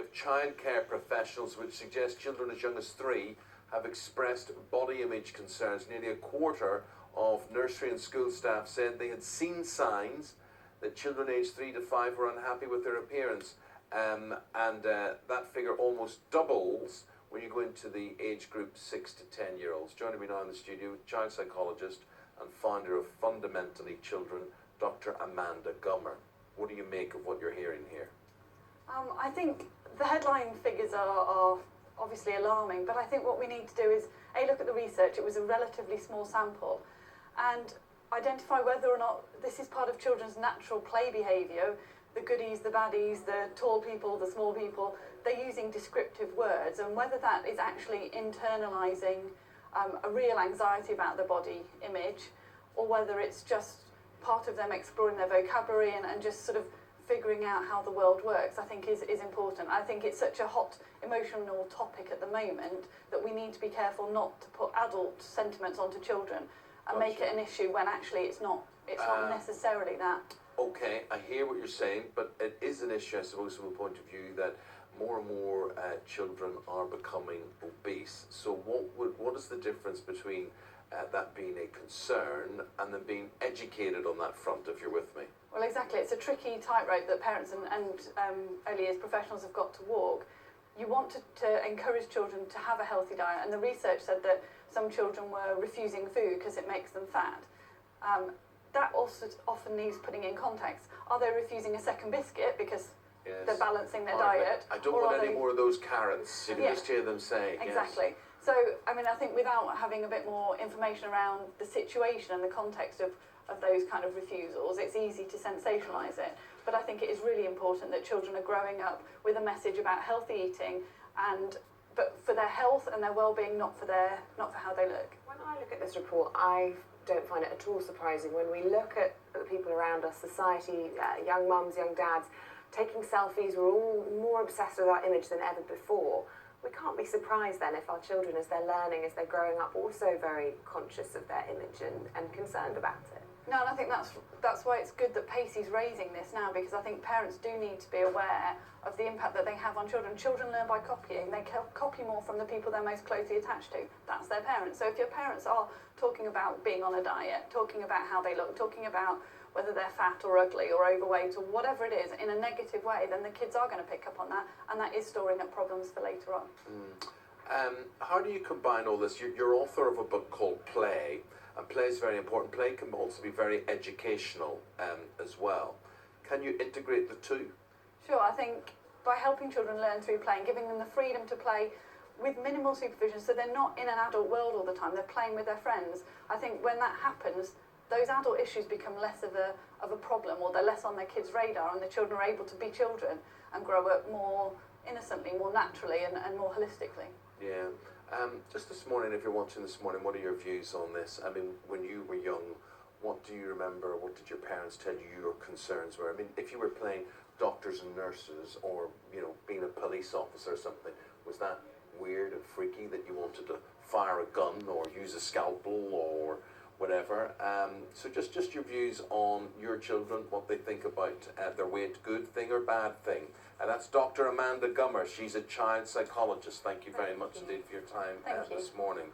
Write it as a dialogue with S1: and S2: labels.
S1: of childcare professionals, which suggests children as young as 3 have expressed body image concerns. Nearly a quarter of nursery and school staff said they had seen signs that children aged 3 to 5 were unhappy with their appearance. That figure almost doubles when you go into the age group 6 to 10-year-olds. Joining me now in the studio, child psychologist and founder of Fundamentally Children, Dr. Amanda Gummer. What do you make of what you're hearing here?
S2: I think the headline figures are obviously alarming, but I think what we need to do is look at the research. It was a relatively small sample, and identify whether or not this is part of children's natural play behaviour. The goodies, the baddies, the tall people, the small people, they're using descriptive words, and whether that is actually internalising a real anxiety about their body image, or whether it's just part of them exploring their vocabulary and just sort of figuring out how the world works, I think is important. I think it's such a hot emotional topic at the moment that we need to be careful not to put adult sentiments onto children and make it an issue when actually it's not necessarily that.
S1: Okay, I hear what you're saying, but it is an issue, I suppose, from a point of view that more and more children are becoming obese. So what is the difference between that being a concern and then being educated on that front, if you're with me?
S2: Well, exactly. It's a tricky tightrope that parents and early years professionals have got to walk. You want to encourage children to have a healthy diet, and the research said that some children were refusing food because it makes them fat. That also often needs putting in context. Are they refusing a second biscuit because they're balancing their diet?
S1: I don't want any more of those carrots. You can just hear them say.
S2: Exactly.
S1: Yes.
S2: So, I mean, I think without having a bit more information around the situation and the context of those kind of refusals, it's easy to sensationalise it. But I think it is really important that children are growing up with a message about healthy eating, but for their health and their well-being, not for how they look.
S3: When I look at this report, I don't find it at all surprising. When we look at the people around us, society, young mums, young dads, taking selfies, we're all more obsessed with our image than ever before. We can't be surprised then if our children, as they're learning, as they're growing up, also very conscious of their image and concerned about it.
S2: No, and I think that's why it's good that PACEY's raising this now, because I think parents do need to be aware of the impact that they have on children. Children learn by copying. They copy more from the people they're most closely attached to. That's their parents. So if your parents are talking about being on a diet, talking about how they look, talking about whether they're fat or ugly or overweight or whatever it is, in a negative way, then the kids are going to pick up on that, and that is storing up problems for later on.
S1: How do you combine all this? You're author of a book called Play, and play is very important. Play can also be very educational as well. Can you integrate the two?
S2: Sure, I think by helping children learn through play and giving them the freedom to play with minimal supervision, so they're not in an adult world all the time, they're playing with their friends. I think when that happens, those adult issues become less of a problem, or they're less on their kids' radar, and the children are able to be children and grow up more innocently, more naturally, and more holistically.
S1: Yeah. Just this morning, if you're watching this morning, what are your views on this? I mean, when you were young, what do you remember? What did your parents tell you your concerns were? I mean, if you were playing doctors and nurses, or, you know, being a police officer or something, was that weird and freaky that you wanted to fire a gun or use a scalpel or whatever? So just your views on your children, what they think about their weight, good thing or bad thing. And that's Dr. Amanda Gummer. She's a child psychologist. Thank you very much indeed for your time this morning.